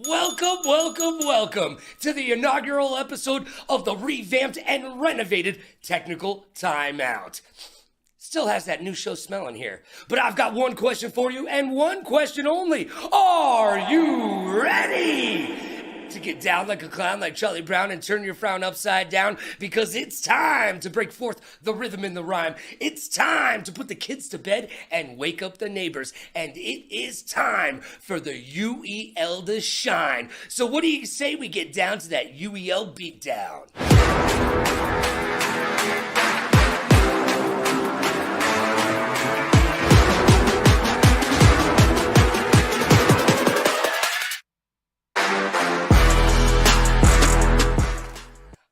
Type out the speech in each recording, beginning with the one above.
Welcome, welcome, welcome to the inaugural episode of the revamped and renovated Technical Timeout. Still has that new show smell in here, but I've got one question for you and one question only. Are you ready to get down like a clown like Charlie Brown and turn your frown upside down? Because it's time to break forth the rhythm in the rhyme. It's time to put the kids to bed and wake up the neighbors. And it is time for the UEL to shine. So what do you say we get down to that UEL beatdown?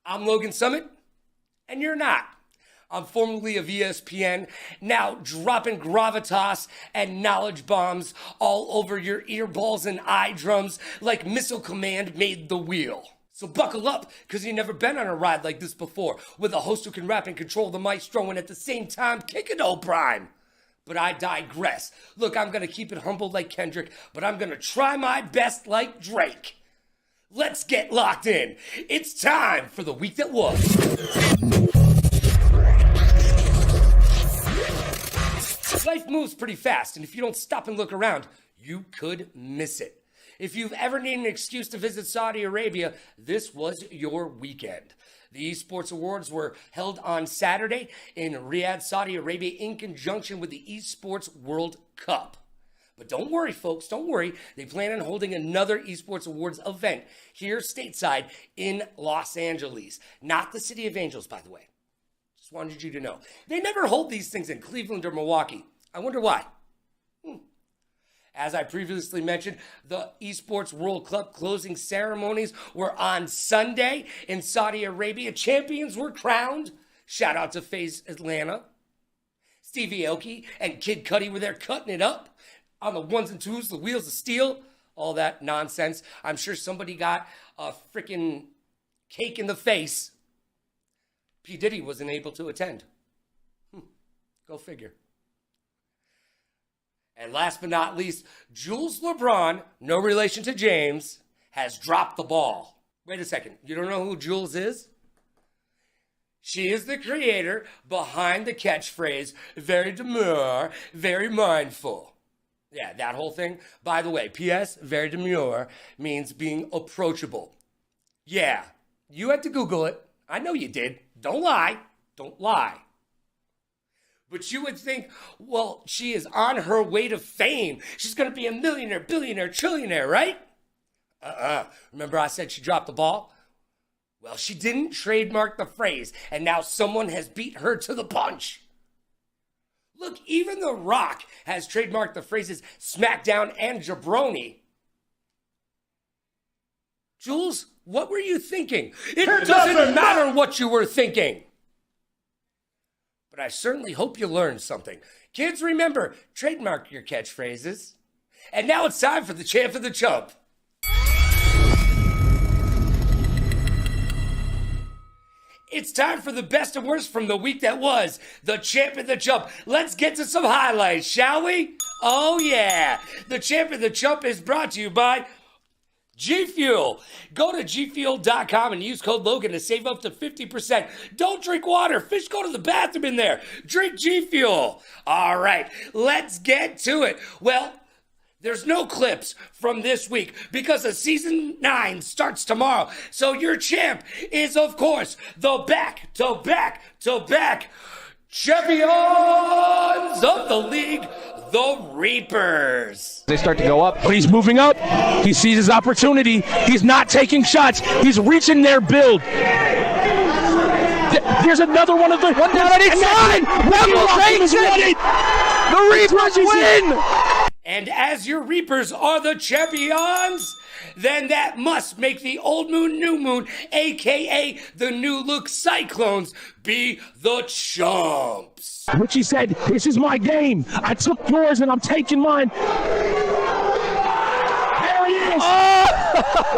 I'm Logan Summit, and you're not. I'm formerly of ESPN, now dropping gravitas and knowledge bombs all over your earballs and eye drums like Missile Command made the wheel. So buckle up, because you've never been on a ride like this before, with a host who can rap and control the maestro and at the same time kick it all prime. But I digress. Look, I'm going to keep it humble like Kendrick, but I'm going to try my best like Drake. Let's get locked in. It's time for the week that was. Life moves pretty fast, and if you don't stop and look around, you could miss it. If you've ever needed an excuse to visit Saudi Arabia, this was your weekend. The Esports Awards were held on Saturday in Riyadh, Saudi Arabia, in conjunction with the Esports World Cup. But don't worry, folks, don't worry. They plan on holding another Esports Awards event here stateside in Los Angeles. Not the City of Angels, by the way. Just wanted you to know. They never hold these things in Cleveland or Milwaukee. I wonder why. As I previously mentioned, the Esports World Cup closing ceremonies were on Sunday in Saudi Arabia. Champions were crowned. Shout out to FaZe Atlanta. Stevie Aoki and Kid Cudi were there cutting it up. On the ones and twos, the wheels of steel, all that nonsense. I'm sure somebody got a freaking cake in the face. P. Diddy wasn't able to attend. Go figure. And last but not least, Jules LeBron, no relation to James, has dropped the ball. Wait a second, you don't know who Jules is? She is the creator behind the catchphrase, very demure, very mindful. Yeah, that whole thing. By the way, P.S., very demure means being approachable. Yeah, you had to Google it. I know you did. Don't lie. Don't lie. But you would think, well, she is on her way to fame. She's going to be a millionaire, billionaire, trillionaire, right? Remember I said she dropped the ball? Well, she didn't trademark the phrase, and now someone has beat her to the punch. Look, even The Rock has trademarked the phrases SmackDown and Jabroni. Jules, what were you thinking? It doesn't matter what you were thinking. But I certainly hope you learned something. Kids, remember, trademark your catchphrases. And now it's time for the champ of the chump. It's time for the best and worst from the week that was. The champ and the chump. Let's get to some highlights, shall we? Oh, yeah. The champ and the chump is brought to you by G Fuel. Go to gfuel.com and use code Logan to save up to 50%. Don't drink water. Fish go to the bathroom in there. Drink G Fuel. All right, let's get to it. Well, there's no clips from this week because the season 9 starts tomorrow. So your champ is, of course, the back-to-back champions of the league, the Reapers. They start to go up. But he's moving up. He sees his opportunity. He's not taking shots. He's reaching their build. There's another one of the... 1 down on each side. The Reapers win. And as your Reapers are the champions, then that must make the old moon, new moon, a.k.a. the new look Cyclones, be the chumps. Richie said, this is my game. I took yours and I'm taking mine. There he is. Oh!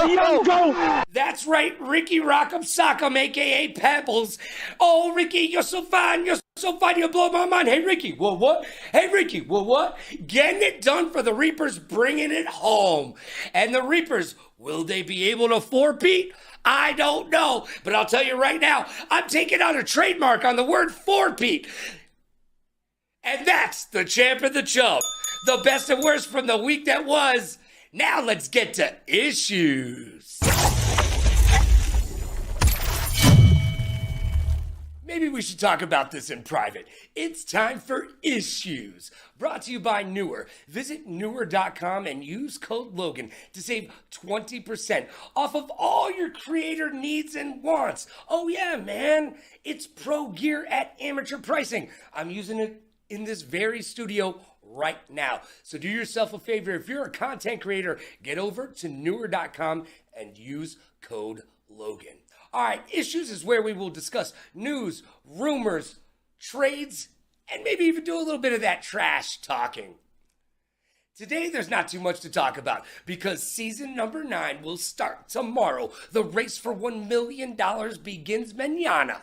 Young Goat. That's right, Ricky Rock'em Sock'em, a.k.a. Pebbles. Oh, Ricky, you're so fine, you blow my mind. Hey, Ricky, what? Hey, Ricky, what? Getting it done for the Reapers, bringing it home. And the Reapers, will they be able to four-peat? I don't know, but I'll tell you right now, I'm taking out a trademark on the word four-peat. And that's the champ and the chump. The best and worst from the week that was. Now let's get to issues. Maybe we should talk about this in private. It's time for issues. Brought to you by Newer. Visit newer.com and use code Logan to save 20% off of all your creator needs and wants. Oh yeah, man. It's pro gear at amateur pricing. I'm using it in this very studio right now. So do yourself a favor. If you're a content creator, get over to newer.com and use code Logan. All right, issues is where we will discuss news, rumors, trades, and maybe even do a little bit of that trash talking. Today, there's not too much to talk about because season number 9 will start tomorrow. The race for $1 million begins mañana.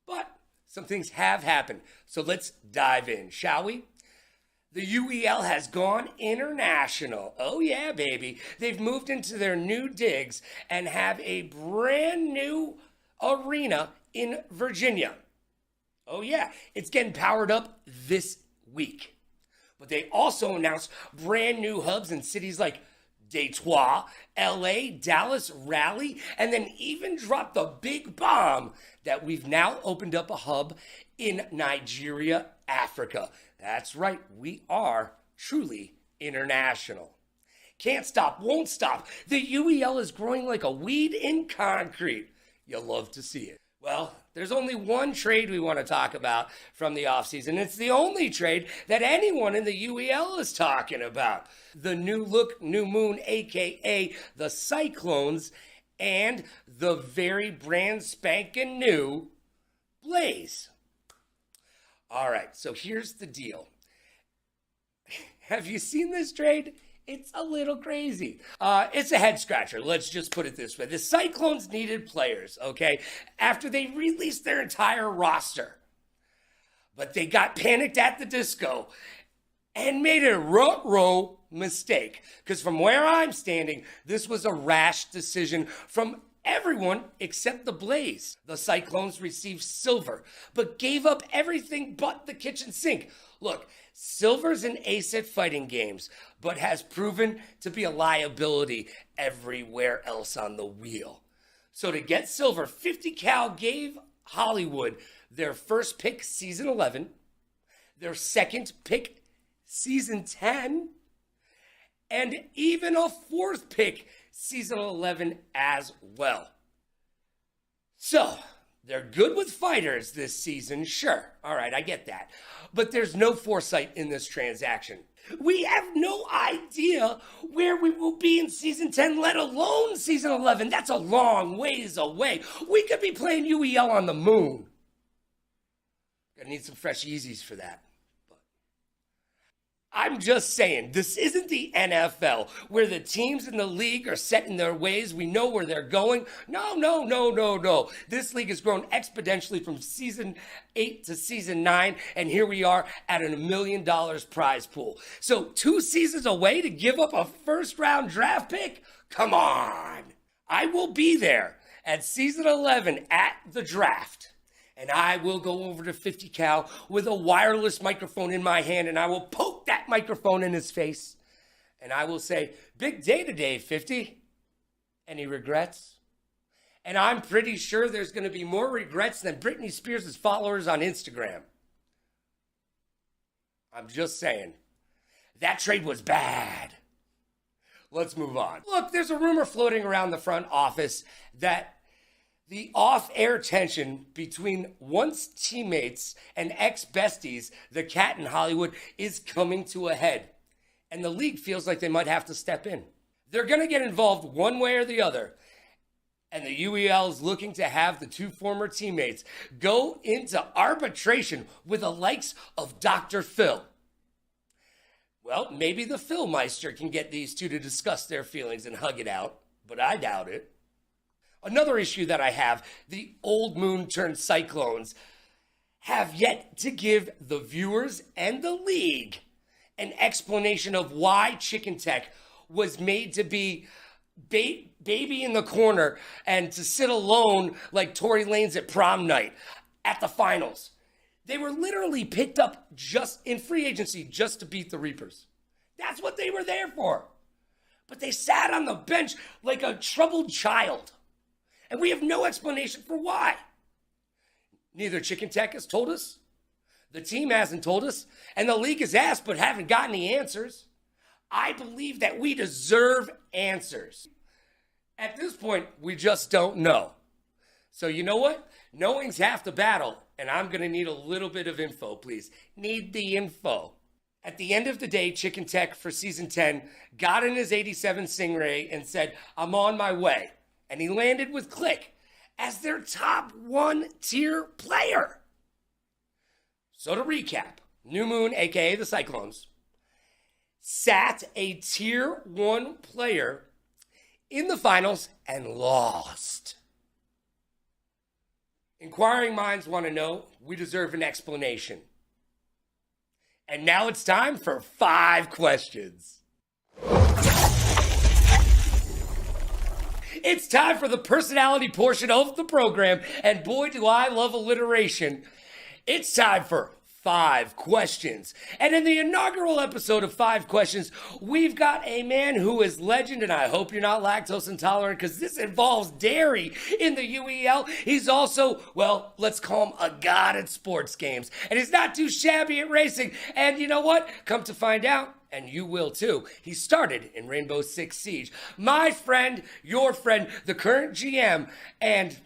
But some things have happened, so let's dive in, shall we? The UEL has gone international. Oh yeah, baby. They've moved into their new digs and have a brand new arena in Virginia. Oh yeah, it's getting powered up this week. But they also announced brand new hubs in cities like Detroit, LA, Dallas, Raleigh, and then even dropped the big bomb that we've now opened up a hub in Nigeria, Africa. That's right, we are truly international. Can't stop, won't stop. The UEL is growing like a weed in concrete. You'll love to see it. Well, there's only one trade we want to talk about from the offseason. It's the only trade that anyone in the UEL is talking about. The new look, new moon, aka the Cyclones, and the very brand spanking new Blaze. All right, so here's the deal. Have you seen this trade? It's a little crazy. It's a head scratcher. Let's just put it this way. The Cyclones needed players, okay, after they released their entire roster. But they got panicked at the disco and made a ruh-roh mistake. Because from where I'm standing, this was a rash decision from everyone except the Blaze. The Cyclones received silver, but gave up everything but the kitchen sink. Look, silver's an ace at fighting games, but has proven to be a liability everywhere else on the wheel. So to get silver, 50 Cal gave Hollywood their first pick season 11, their second pick season 10, and even a fourth pick season 11 as well. So, they're good with fighters this season, sure. All right, I get that. But there's no foresight in this transaction. We have no idea where we will be in season 10, let alone season 11. That's a long ways away. We could be playing UEL on the moon. Gonna need some fresh Yeezys for that. I'm just saying, this isn't the NFL where the teams in the league are set in their ways. We know where they're going. No. This league has grown exponentially from season 8 to season 9, and here we are at a $1 million prize pool. So 2 seasons away to give up a first-round draft pick? Come on. I will be there at season 11 at the draft. And I will go over to 50 Cal with a wireless microphone in my hand, and I will poke that microphone in his face. And I will say, big day today, 50. Any regrets? And I'm pretty sure there's going to be more regrets than Britney Spears' followers on Instagram. I'm just saying. That trade was bad. Let's move on. Look, there's a rumor floating around the front office that the off-air tension between once teammates and ex-besties, the Cat in Hollywood, is coming to a head. And the league feels like they might have to step in. They're going to get involved one way or the other. And the UEL is looking to have the 2 former teammates go into arbitration with the likes of Dr. Phil. Well, maybe the Philmeister can get these two to discuss their feelings and hug it out, but I doubt it. Another issue that I have, the Old Moon turned Cyclones have yet to give the viewers and the league an explanation of why Chicken Tech was made to be baby in the corner and to sit alone like Tory Lanez at prom night at the finals. They were literally picked up just in free agency just to beat the Reapers. That's what they were there for. But they sat on the bench like a troubled child. And we have no explanation for why. Neither Chicken Tech has told us, the team hasn't told us, and the league has asked but haven't gotten the answers. I believe that we deserve answers. At this point, we just don't know. So you know what? Knowing's half the battle, and I'm going to need a little bit of info, please. Need the info. At the end of the day, Chicken Tech for season 10 got in his 87 Stingray and said, I'm on my way. And he landed with Click as their top 1-tier player. So to recap, New Moon, aka the Cyclones, sat a tier 1 player in the finals and lost. Inquiring minds want to know. We deserve an explanation. And now it's time for 5 questions. It's time for the personality portion of the program, and boy, do I love alliteration. It's time for 5 questions. And in the inaugural episode of 5 Questions, we've got a man who is legend, and I hope you're not lactose intolerant because this involves dairy in the UEL. He's also, well, let's call him a god at sports games. And he's not too shabby at racing. And you know what? Come to find out, and you will too, he started in Rainbow Six Siege. My friend, your friend, the current GM, and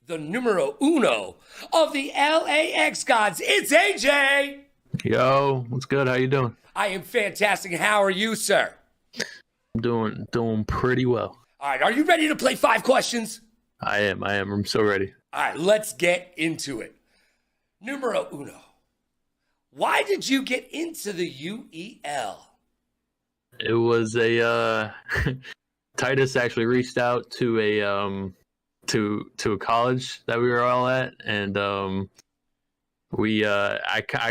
the numero uno of the LAX gods. It's AJ. Yo, what's good? How you doing? I am fantastic. How are you, sir? Doing pretty well. All right, are you ready to play 5 questions? I am. I'm so ready. All right, let's get into it. Numero uno. Why did you get into the UEL? It was a Titus actually reached out to a to a college that we were all at, and I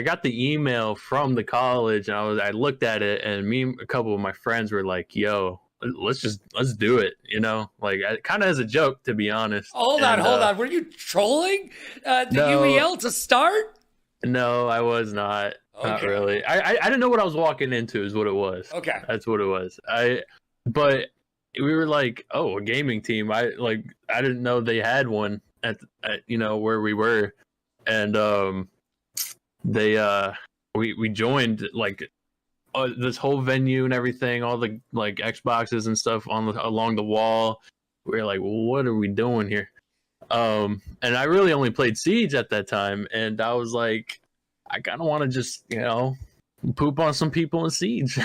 got the email from the college, and I looked at it, and me and a couple of my friends were like, yo, let's do it, like kind of as a joke, to be honest. Hold on. Were you trolling the UEL to start? No, I was not. Okay. Not really. I didn't know what I was walking into is what it was. Okay. That's what it was. But we were like, oh, a gaming team. I didn't know they had one at where we were. And we joined like this whole venue and everything, all the like Xboxes and stuff along the wall. We were like, well, what are we doing here? And I really only played Siege at that time, and I was like, I kind of want to just, poop on some people in Siege.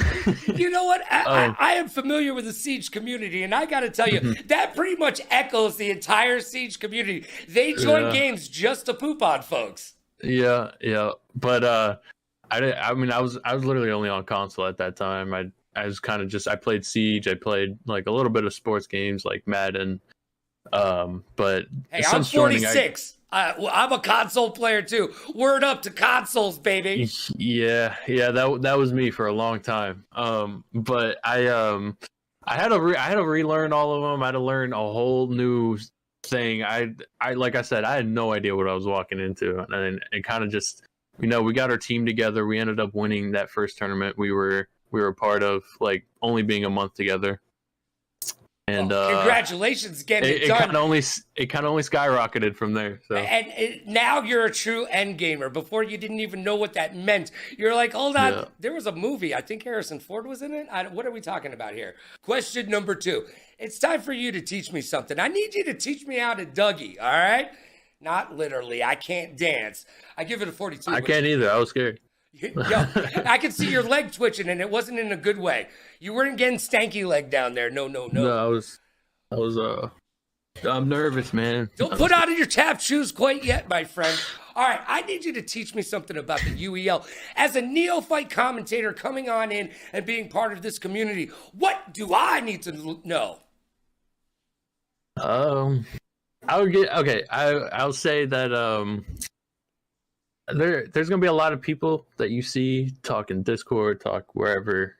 You know what? I am familiar with the Siege community, and I got to tell you, that pretty much echoes the entire Siege community. They join games just to poop on folks. Yeah. But I was literally only on console at that time. I was kind of I played Siege. I played like a little bit of sports games like Madden. But hey, I'm 46. I'm a console player too. Word up to consoles, baby. Yeah, that was me for a long time. But I had to relearn all of them. I had to learn a whole new thing. I like I said, I had no idea what I was walking into, and it kind of just, we got our team together. We ended up winning that first tournament we were a part of, like only being a month together. And congratulations getting it done. It kind of only skyrocketed from there. So now you're a true end gamer. Before, you didn't even know what that meant. You're like, hold on. Yeah. There was a movie. I think Harrison Ford was in it. What are we talking about here? Question number 2. It's time for you to teach me something. I need you to teach me how to Dougie. All right? Not literally. I can't dance. I give it a 42. I can't either. I was scared. Yo, I could see your leg twitching, and it wasn't in a good way. You weren't getting stanky leg down there. No. No, I'm nervous, man. Don't put on your tap shoes quite yet, my friend. All right, I need you to teach me something about the UEL. As a neophyte commentator coming on in and being part of this community, what do I need to know? I'll say that there's gonna be a lot of people that you see talk in Discord, talk wherever,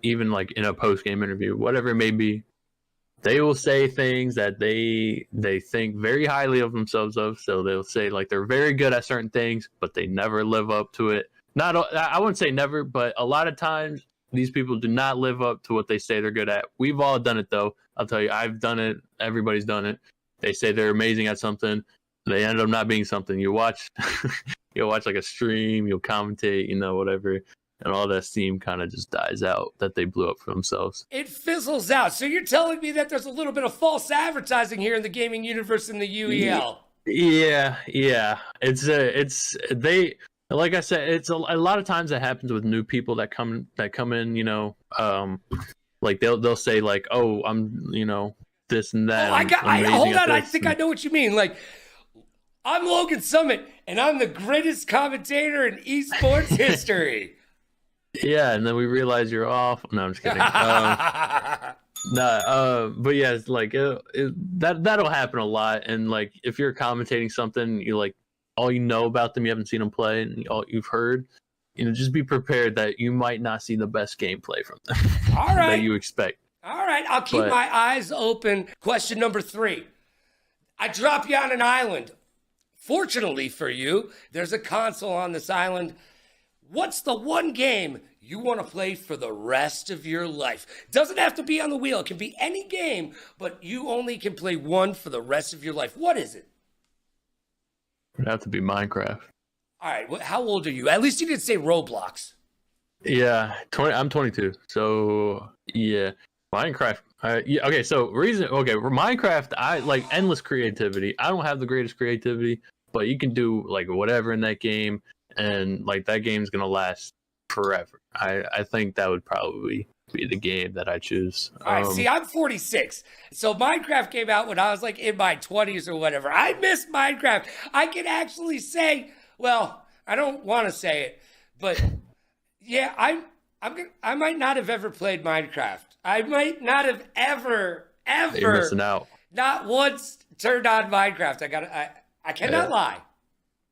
even like in a post game interview, whatever it may be. They will say things that they think very highly of themselves of. So they'll say like they're very good at certain things, but they never live up to it. I wouldn't say never, but a lot of times these people do not live up to what they say they're good at. We've all done it though. I'll tell you, I've done it. Everybody's done it. They say they're amazing at something. They end up not being something. You watch, you'll watch like a stream, you'll commentate, whatever. And all that steam kind of just dies out that they blew up for themselves. It fizzles out. So you're telling me that there's a little bit of false advertising here in the gaming universe in the UEL? Yeah. They like I said, it's a lot of times that happens with new people that come in. Like they'll say like, oh, I'm this and that. Hold on, I think I know what you mean. Like, I'm Logan Summit, and I'm the greatest commentator in esports history. Yeah, and then we realize you're off. No, I'm just kidding. But yeah, it's like that'll happen a lot. And like, if you're commentating something, you like all you know about them, you haven't seen them play, and all you've heard, just be prepared that you might not see the best gameplay from them. All right, that you expect. All right, I'll keep my eyes open. Question number 3: I drop you on an island. Fortunately for you, there's a console on this island. What's the one game you want to play for the rest of your life? Doesn't have to be on the wheel. It can be any game, but you only can play one for the rest of your life. What is it? It'd have to be Minecraft. All right. How old are you? At least you didn't say Roblox. Yeah, I'm 22. So yeah, Minecraft. Okay. So Minecraft. I like endless creativity. I don't have the greatest creativity, but you can do like whatever in that game. And like that game's gonna last forever. I think that would probably be the game that I choose. All right, see, I'm 46, so Minecraft came out when I was like in my 20s or whatever. I miss Minecraft. I can actually say, well, I don't want to say it, but yeah, I might not have ever played Minecraft. I might not have ever You're missing out. Not once turned on Minecraft. I cannot lie.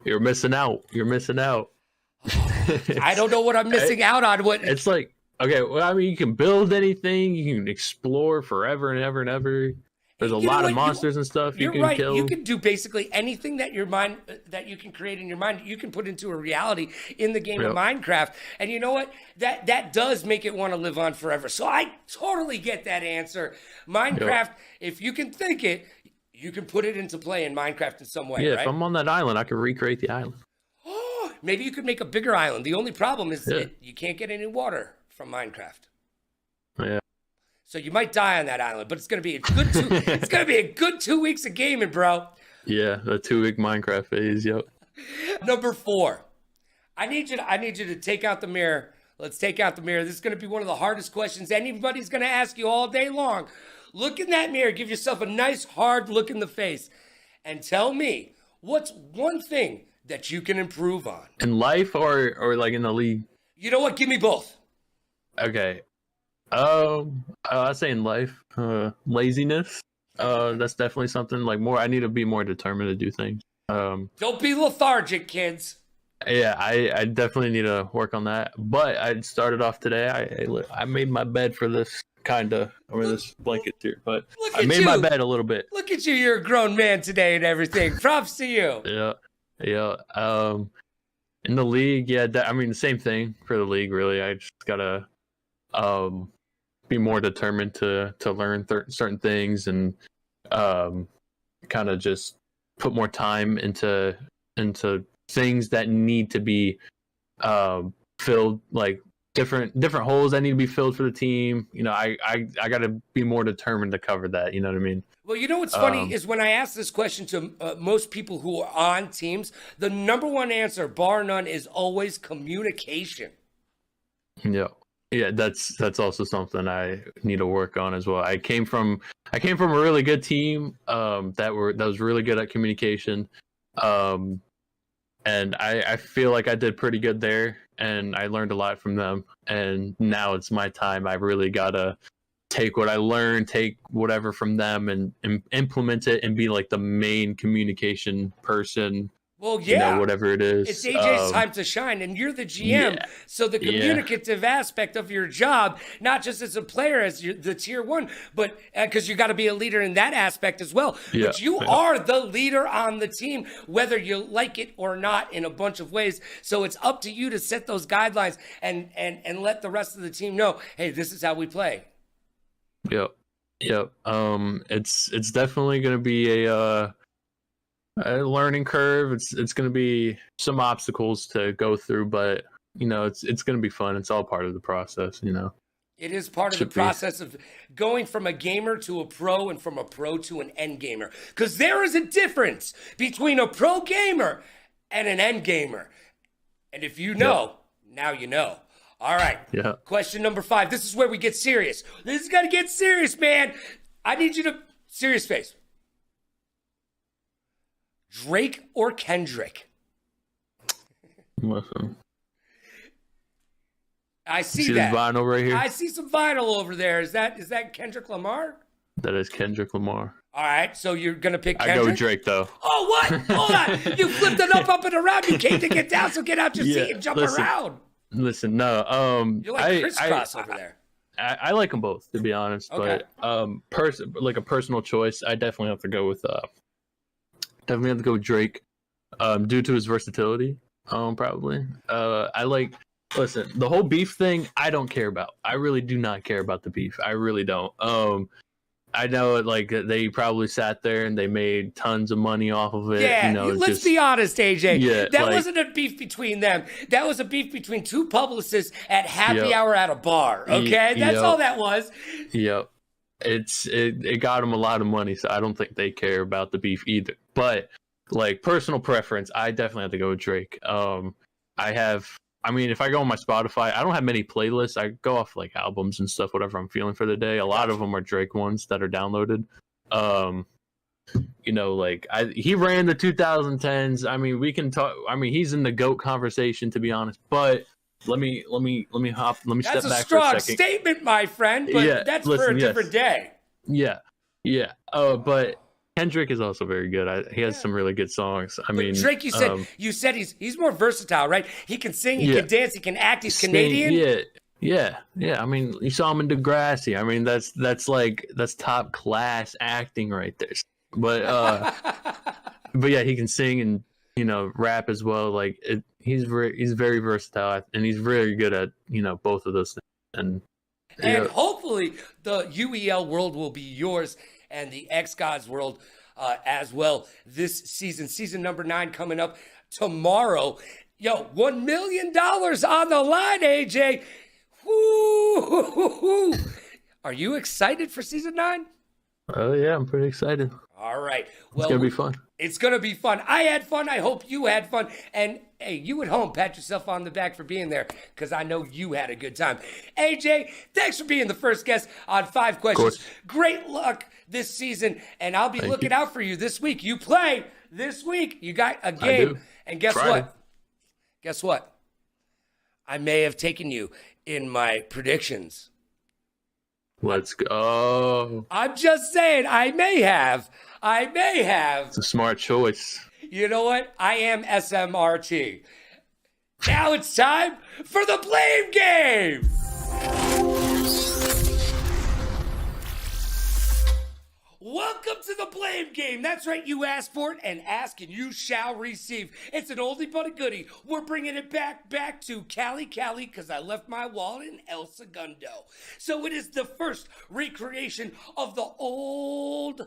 You're missing out. I don't know what I'm missing out on. It's like, okay, well, I mean, you can build anything. You can explore forever and ever and ever. There's a lot of monsters and stuff you can kill. You can do basically anything that you can create in your mind. You can put into a reality in the game of Minecraft. And you know what? That does make it want to live on forever. So I totally get that answer. Minecraft, if you can think it, you can put it into play in Minecraft in some way, right? If I'm on that island, I can recreate the island. Oh, maybe you could make a bigger island. The only problem is that you can't get any water from Minecraft. Yeah. So you might die on that island, but it's gonna be a good 2 weeks of gaming, bro. Yeah, the 2-week Minecraft phase. Yep. Number 4, I need you to take out the mirror. Let's take out the mirror. This is gonna be one of the hardest questions anybody's gonna ask you all day long. Look in that mirror, give yourself a nice hard look in the face, and tell me what's one thing that you can improve on. In life or like in the league? You know what? Give me both. Okay. I say in life, laziness. That's definitely something like more. I need to be more determined to do things. Don't be lethargic, kids. Yeah, I definitely need to work on that. But I started off today. I made my bed for this this blanket here, but I made my bed a little bit. Look at you, you're a grown man today and everything. Props to you. Yeah. In the league, the same thing for the league. Really, I just gotta be more determined to learn certain things and kind of just put more time into things that need to be filled, like different holes that need to be filled for the team. I got to be more determined to cover that. You know what I mean? Well, you know what's funny is when I ask this question to most people who are on teams, the number one answer, bar none, is always communication. Yeah, that's also something I need to work on as well. I came from a really good team that was really good at communication. And I feel like I did pretty good there, and I learned a lot from them. And now it's my time. I really gotta take what I learned, take whatever from them, and implement it, and be like the main communication person. Well, yeah, whatever it is. It's AJ's time to shine, and you're the GM. Yeah. So the communicative aspect of your job, not just as a player, as the tier 1, but because you got to be a leader in that aspect as well. Yeah. But you are the leader on the team, whether you like it or not, in a bunch of ways. So it's up to you to set those guidelines and let the rest of the team know, hey, this is how we play. Yep. It's definitely going to be a learning curve. It's going to be some obstacles to go through, but it's going to be fun. It's all part of the process. It is part of the process of going from a gamer to a pro, and from a pro to an end gamer, because there is a difference between a pro gamer and an end gamer. And if you know, now you know. All right. Yeah. Question number 5. This is where we get serious. This is going to get serious, man. I need you to serious face. Drake or Kendrick? Listen. I see this that. vinyl right here? I see some vinyl over there. Is that Kendrick Lamar? That is Kendrick Lamar. All right, so you're going to pick Kendrick? I go Drake, though. Oh, what? Hold on. You flipped it up and around. You came to get down, so get out your seat and jump around. Listen, no. You're like crisscross over there. I like them both, to be honest. Okay. But like a personal choice, I definitely have to go with Drake, due to his versatility. Probably. Listen, the whole beef thing, I don't care about. I really do not care about the beef. I really don't. I know they probably sat there and they made tons of money off of it. Yeah, let's be honest, AJ. Yeah, that wasn't a beef between them. That was a beef between two publicists at happy hour at a bar. Okay, that's all that was. Yep. It got them a lot of money, so I don't think they care about the beef either. But personal preference, I definitely have to go with Drake. If I go on my Spotify, I don't have many playlists. I go off albums and stuff, whatever I'm feeling for the day. A lot of them are Drake ones that are downloaded. He ran the 2010s. We can talk. He's in the GOAT conversation, to be honest. But let me step back for a second. That's a strong statement, my friend. But that's for a different day. Yeah. But Kendrick is also very good. He has some really good songs. Drake, you said he's more versatile, right? He can sing, he can dance, he can act. He's Canadian. Yeah. You saw him in Degrassi. That's top class acting right there. But but yeah, he can sing and rap as well. He's very versatile, and he's very good at both of those things. And hopefully the UEL world will be yours, and the X Gods world as well this season number 9 coming up tomorrow. $1 million on the line, AJ. Woo! Are you excited for season 9? Oh yeah, I'm pretty excited. All right. Well, it's gonna be fun. It's gonna be fun. I had fun. I hope you had fun. And hey, you at home, pat yourself on the back for being there, because I know you had a good time. AJ, thanks for being the first guest on 5 Questions. Great luck this season, and I'll be looking out for you this week. You play this week. You got a game. And guess what? Guess what? I may have taken you in my predictions. Let's go. I'm just saying, I may have. It's a smart choice. You know what? I am SMRT. Now it's time for the blame game. Welcome to the blame game. That's right, you asked for it, and ask and you shall receive. It's an oldie but a goodie. We're bringing it back to Cali, because I left my wallet in El Segundo. So it is the first recreation of the old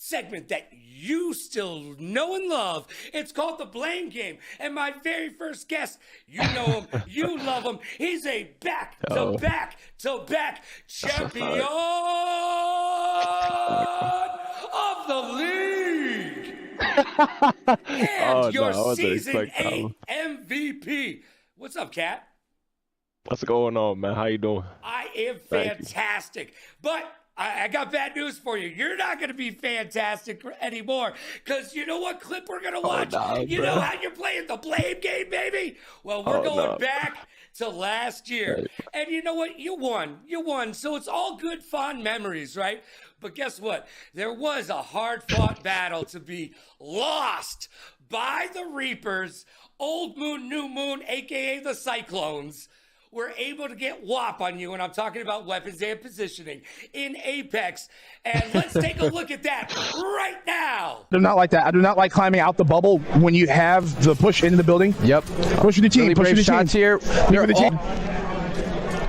segment that you still know and love. It's called the blame game. And my very first guest, you know him, you love him. He's a back-to-back champion of the league. And your season 8 MVP. What's up, Cat? What's going on, man? How you doing? I am fantastic. But I got bad news for you. You're not going to be fantastic anymore. Because you know what clip we're going to watch? You know how you're playing the blame game, baby? Well, we're going back to last year. Right. And you know what? You won. You won. So it's all good, fond memories, right? But guess what? There was a hard-fought battle to be lost by the Reapers. Old Moon, New Moon, a.k.a. the Cyclones, were able to get WAP on you, and I'm talking about weapons and positioning in Apex. And let's take a look at that right now. I do not like that. I do not like climbing out the bubble when you have the push into the building. Yep. Push for the team. Really Push for brave the team. shots here. Push for the team.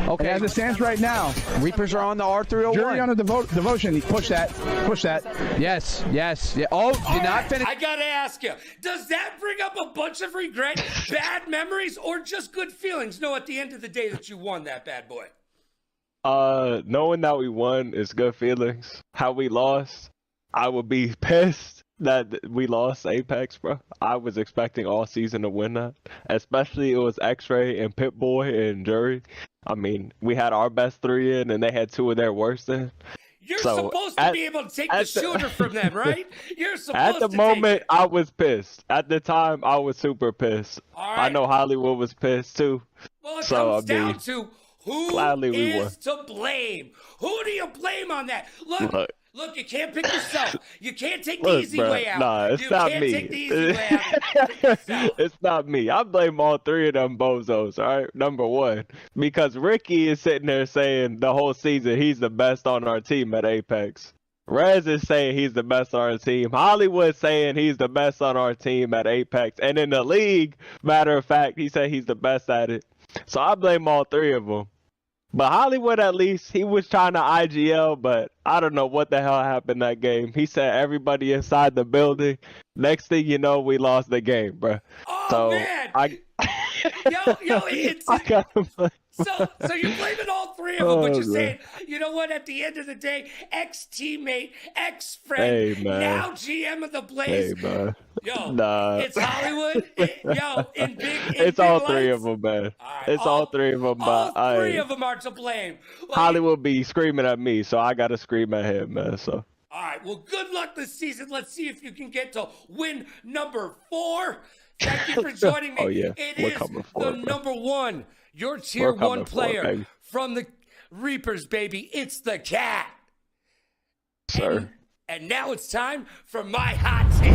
Okay. As it stands right now, Reapers are on the R301. jury on the devotion. Push that. Push that. Yes. Yeah. Oh, did not finish. I gotta ask you, does that bring up a bunch of regret, bad memories, or just good feelings? No, at the end of the day that you won that bad boy. Knowing that we won is good feelings. How we lost, I would be pissed that we lost Apex, bro. I was expecting all season to win that. Especially it was X-Ray and Pip-Boy and Jury. I mean, we had our best 3 in, and they had 2 of their worst in. You're supposed to be able to take the shooter from them, right? You're supposed to. At the moment, I was pissed. At the time, I was super pissed. All right. I know Hollywood was pissed too. Well, it comes down to who is to blame. Who do you blame on that? Look, you can't pick yourself. You can't take the easy way out. Nah, it's not me. You can't take the easy way out. It's not me. I blame all 3 of them bozos, all right? Number 1. Because Ricky is sitting there saying the whole season he's the best on our team at Apex. Rez is saying he's the best on our team. Hollywood saying he's the best on our team at Apex. And in the league, matter of fact, he said he's the best at it. So I blame all 3 of them. But Hollywood, at least, he was trying to IGL, but I don't know what the hell happened that game. He said everybody inside the building. Next thing you know, we lost the game, bro. Oh, man. So you're blaming all 3 of them, but you're saying, you know what, at the end of the day, ex-teammate, ex-friend, now GM of the Blaze. Hey, man. It's Hollywood. In big it's all lights. 3 of them, man. Right, it's all 3 of them. But all 3 of them are to blame. Well, Hollywood be screaming at me, so I got to scream at him, man. So. All right, well, good luck this season. Let's see if you can get to win number 4. Thank you for joining me. Oh, yeah. It We're is coming for the it, number 1, your tier 1 player from the Reapers, baby. It's the Cat. Sir. And now it's time for my hot take.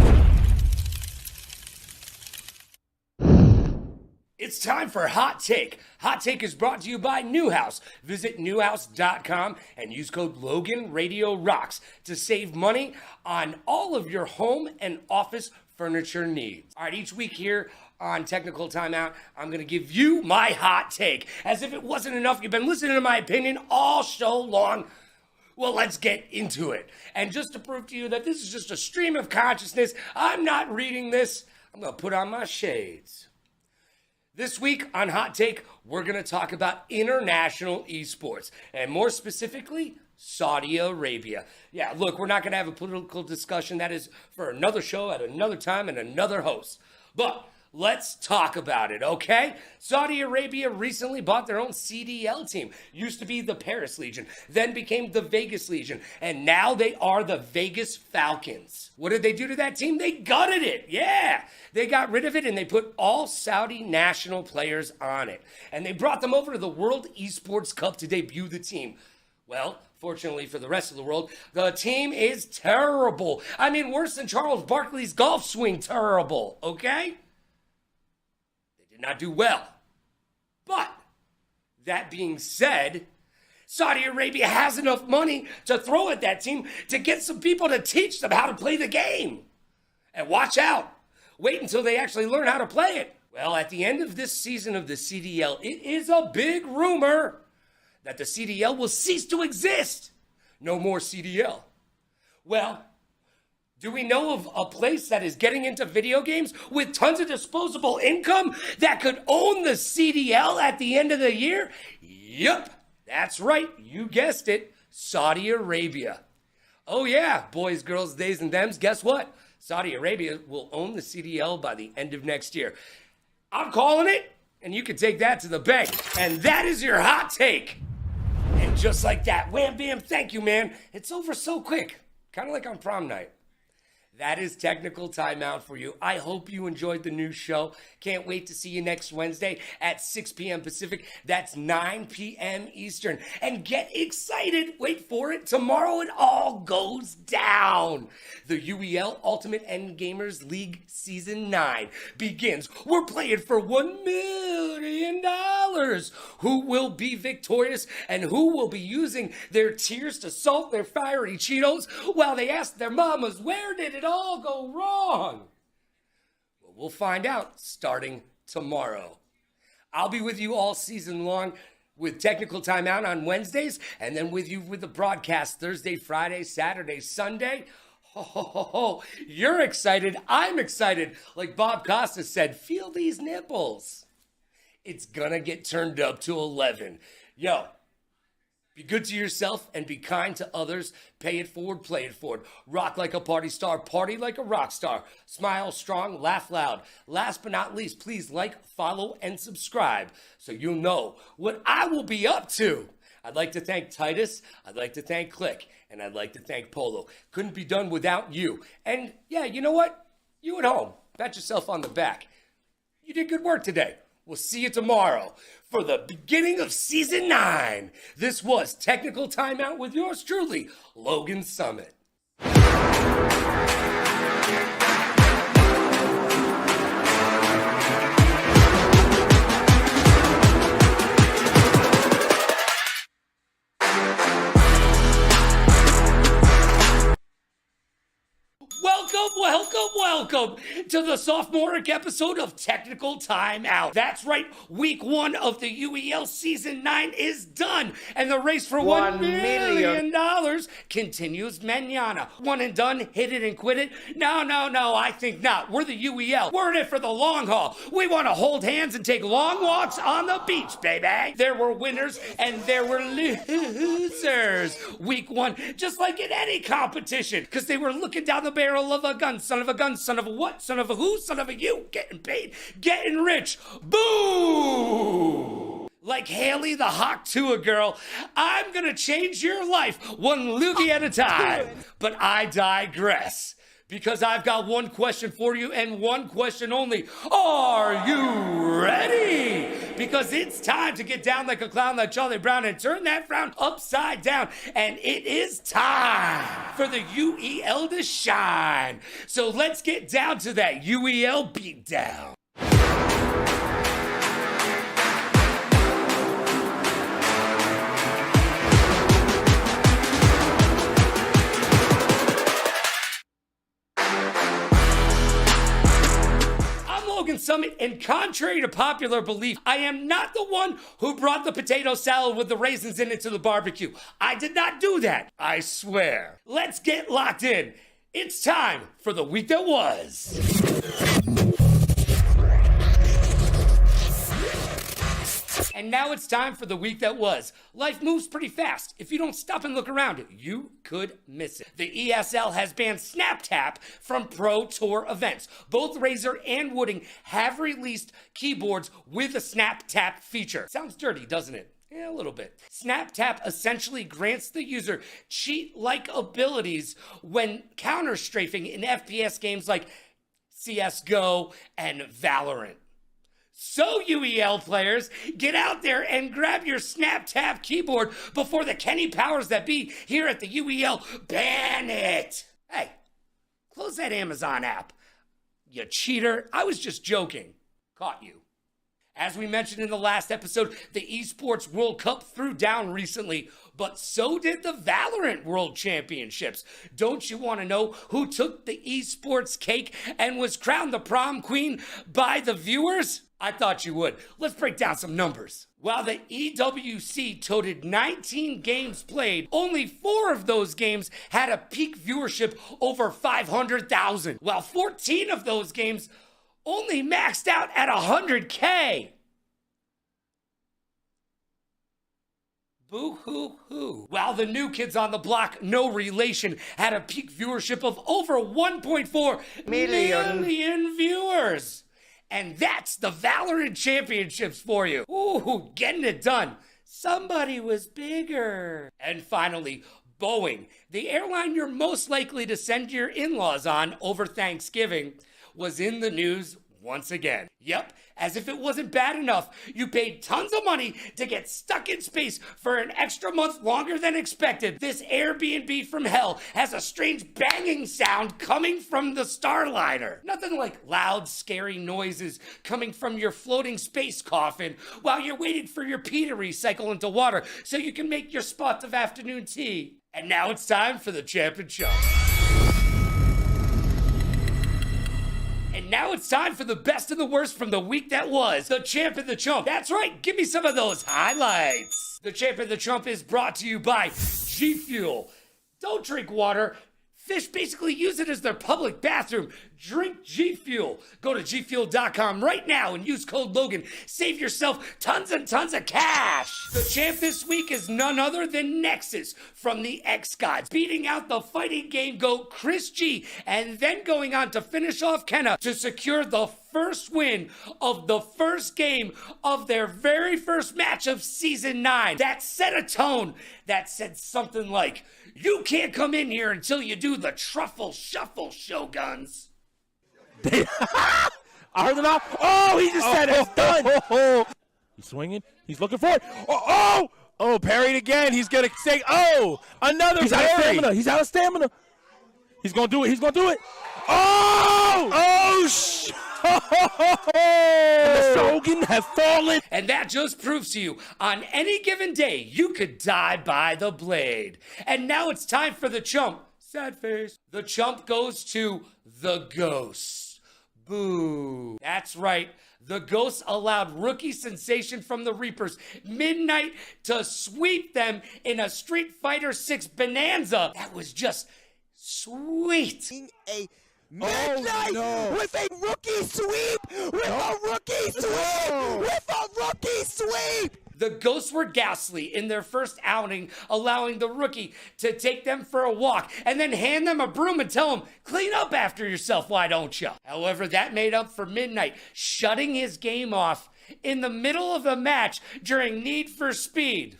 It's time for Hot Take. Hot Take is brought to you by Newhouse. Visit newhouse.com and use code LoganRadioRocks to save money on all of your home and office furniture needs. All right, each week here on Technical Timeout, I'm going to give you my hot take. As if it wasn't enough, you've been listening to my opinion all show long. Well, let's get into it. And just to prove to you that this is just a stream of consciousness, I'm not reading this. I'm going to put on my shades. This week on Hot Take, we're going to talk about international esports, and more specifically, Saudi Arabia. Yeah, look, we're not going to have a political discussion. That is for another show at another time and another host. But let's talk about it, okay? Saudi Arabia recently bought their own CDL team. Used to be the Paris Legion, then became the Vegas Legion, and now they are the Vegas Falcons. What did they do to that team? They gutted it, yeah. They got rid of it, and they put all Saudi national players on it. And they brought them over to the World Esports Cup to debut the team. Well, fortunately for the rest of the world, the team is terrible. I mean, worse than Charles Barkley's golf swing terrible, okay? Did not do well. But that being said, Saudi Arabia has enough money to throw at that team to get some people to teach them how to play the game. And watch out. Wait until they actually learn how to play it. Well, at the end of this season of the CDL, it is a big rumor that the CDL will cease to exist. No more CDL. Well, do we know of a place that is getting into video games with tons of disposable income that could own the CDL at the end of the year? Yup, that's right. You guessed it. Saudi Arabia. Oh yeah, boys, girls, theys, and thems. Guess what? Saudi Arabia will own the CDL by the end of next year. I'm calling it, and you can take that to the bank. And that is your hot take. And just like that. Wham bam, thank you, man. It's over so quick. Kind of like on prom night. That is Technical Timeout for you. I hope you enjoyed the new show. Can't wait to see you next Wednesday at 6 p.m. Pacific. That's 9 p.m. Eastern. And get excited. Wait for it. Tomorrow it all goes down. The UEL Ultimate Endgamers League Season 9 begins. We're playing for $1 million. Who will be victorious and who will be using their tears to salt their fiery Cheetos while they ask their mamas, where did it all go wrong? Well, we'll find out starting tomorrow. I'll be with you all season long with Technical Timeout on Wednesdays, and then with you with the broadcast Thursday, Friday, Saturday, Sunday. Oh, you're excited. I'm excited. Like Bob Costa said, feel these nipples. It's gonna get turned up to 11. Yo, be good to yourself and be kind to others. Pay it forward, play it forward. Rock like a party star, party like a rock star. Smile strong, laugh loud. Last but not least, please like, follow, and subscribe so you'll know what I will be up to. I'd like to thank Titus, I'd like to thank Click, and I'd like to thank Polo. Couldn't be done without you. And yeah, you know what? You at home, pat yourself on the back. You did good work today. We'll see you tomorrow for the beginning of Season 9. This was Technical Timeout with yours truly, Logan Summit. Welcome to the sophomoric episode of Technical Timeout. That's right, week 1 of the UEL Season 9 is done, and the race for $1 million continues mañana. One and done, hit it and quit it? No, I think not. We're the UEL. We're in it for the long haul. We want to hold hands and take long walks on the beach, baby. There were winners and there were losers. Week 1, just like in any competition, because they were looking down the barrel of a gun, son of a gun, son of a what, son of a who, son of a you, getting paid, getting rich, boom! Like Haley the Hawk Tua girl, I'm gonna change your life one loogie at a time. But I digress, because I've got one question for you and one question only. Are you ready? Because it's time to get down like a clown like Charlie Brown and turn that frown upside down. And it is time for the UEL to shine. So let's get down to that UEL beatdown. Summit, and contrary to popular belief, I am not the one who brought the potato salad with the raisins in it to the barbecue. I did not do that, I swear. Let's get locked in. It's time for the week that was. And now it's time for the week that was. Life moves pretty fast. If you don't stop and look around, you could miss it. The ESL has banned SnapTap from Pro Tour events. Both Razer and Wooding have released keyboards with a SnapTap feature. Sounds dirty, doesn't it? Yeah, a little bit. SnapTap essentially grants the user cheat-like abilities when counter-strafing in FPS games like CSGO and Valorant. So, UEL players, get out there and grab your SnapTap keyboard before the Kenny powers that be here at the UEL ban it. Hey, close that Amazon app. You cheater. I was just joking. Caught you. As we mentioned in the last episode, the Esports World Cup threw down recently, but so did the Valorant World Championships. Don't you want to know who took the esports cake and was crowned the prom queen by the viewers? I thought you would. Let's break down some numbers. While the EWC toted 19 games played, only 4 of those games had a peak viewership over 500,000, while 14 of those games only maxed out at 100K. Boo-hoo-hoo. While the New Kids on the Block, no relation, had a peak viewership of over 1.4 million viewers. And that's the Valorant Championships for you. Ooh, getting it done. Somebody was bigger. And finally, Boeing, the airline you're most likely to send your in-laws on over Thanksgiving, was in the news once again. Yep, as if it wasn't bad enough, you paid tons of money to get stuck in space for an extra month longer than expected. This Airbnb from hell has a strange banging sound coming from the Starliner. Nothing like loud, scary noises coming from your floating space coffin while you're waiting for your pee to recycle into water so you can make your spot of afternoon tea. And now it's time for the Champ and Chump. And now it's time for the best and the worst from the week that was. The Champ and the Chump. That's right, give me some of those highlights. The Champ and the Chump is brought to you by G Fuel. Don't drink water. Fish basically use it as their public bathroom. Drink G Fuel. Go to gfuel.com right now and use code Logan. Save yourself tons and tons of cash. The champ this week is none other than Nexus from the X-Gods, beating out the fighting game GOAT Chris G, and then going on to finish off Kenna to secure the first win of the first game of their very first match of Season 9. That set a tone that said something like, "You can't come in here until you do the truffle shuffle, Shoguns." I heard him out. Oh, he just said it's done. He's swinging. He's looking for it. Oh, parried again. He's going to say, another He's parry. out of stamina. He's out of stamina. He's going to do it. He's going to do it. Oh, the Shogun have fallen. And that just proves to you, on any given day, you could die by the blade. And now it's time for the Chump. Sad face. The Chump goes to the Ghost. Boo. That's right. The Ghosts allowed rookie sensation from the Reapers, Midnight, to sweep them in a Street Fighter 6 bonanza. That was just sweet. A Midnight with a rookie sweep! With a rookie sweep! With a rookie sweep! The Ghosts were ghastly in their first outing, allowing the rookie to take them for a walk and then hand them a broom and tell them, "Clean up after yourself, why don't you?" However, that made up for Midnight shutting his game off in the middle of the match during Need for Speed.